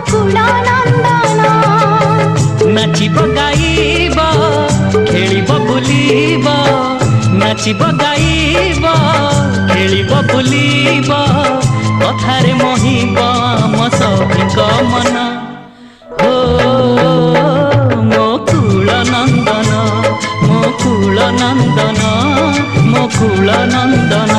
मुकुल नंदन नाचिब गाइब खेलिब बुलिब नाचिब गाइब खेलिब बुलिब कथारे मोहिब आम सखीक मन हो मुकुल नंदन मुकुल नंदन मुकुल नंदन।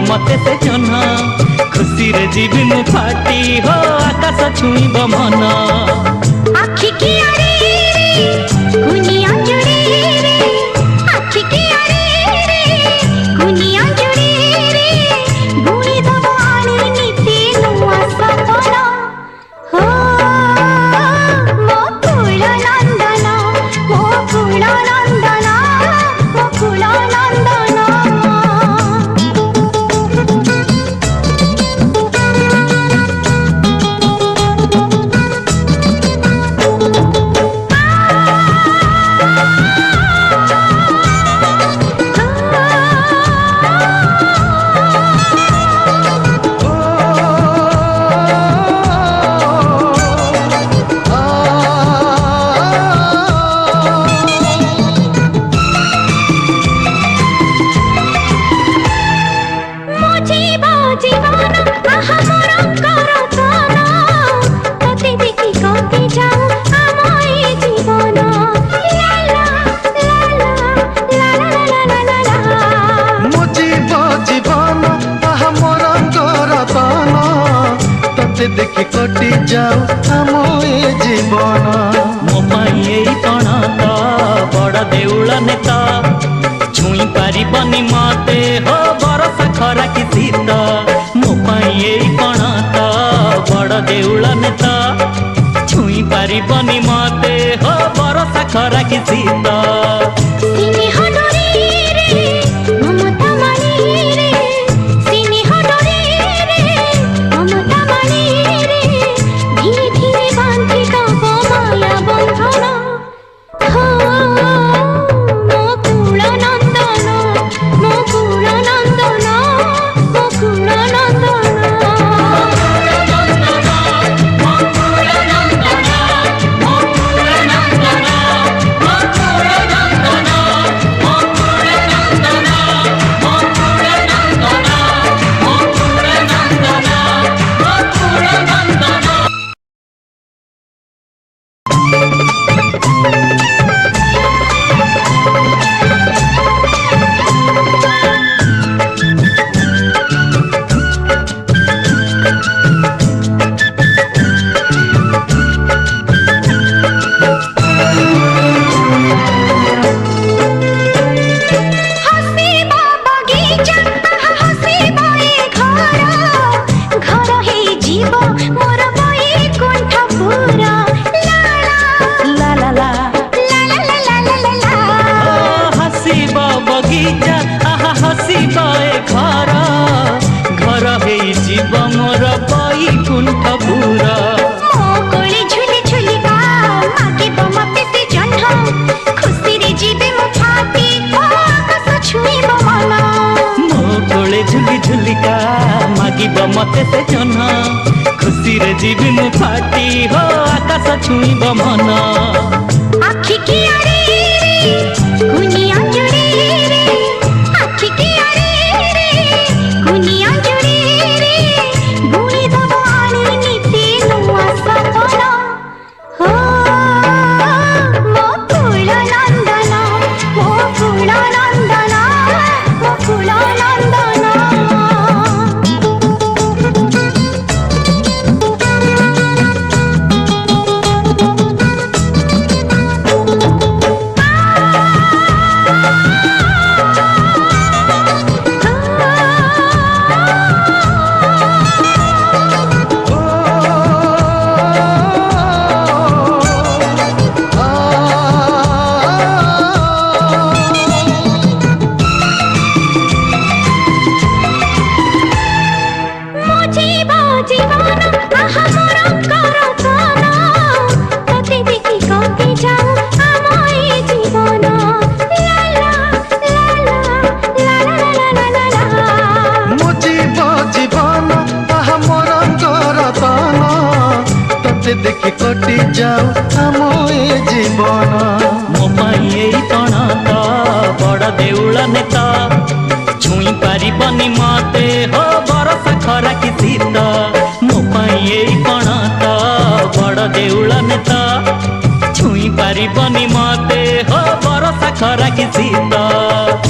मते से जन्ह खुशी रे जीवी मु फाटी हो आकाश छुईब मन आखि की आरे गुनिया जुड़े रे आखि की आरे गुनिया जुड़े रे बुणी दब आनी नीति नुआ सपना हो मुकुल नंदन मुकुल नंदन मुकुल नंदन। देखि कटि जाऊ आम ए जीवन मो पाई पण तो बड़ देउल नेता छुई पारिबनी मते हो बरसा खरा कि शीत मो पाई पण तो बड़ देउल नेता छुई पारिबनी मते हो बरसा खरा कि शीत मते से जन्ह खुशी रे जीवी मु फाटी हो आकाश छुईब मन आखि की जीवन ମୋ ପାଇଁ ଏଇ ପଣା ତ ବଡ଼ ଦେଉଳ ନେତ ଛୁଇଁ ପାରିବନି ମତେ ହୋ ବରଷା ଖରା କି ଶୀତ ମୋ ପାଇଁ ଏଇ ପଣା ତ ବଡ଼ ଦେଉଳ ନେତ ଛୁଇଁ ପାରିବନି ମତେ ହୋ ବରଷା ଖରା କି ଶୀତ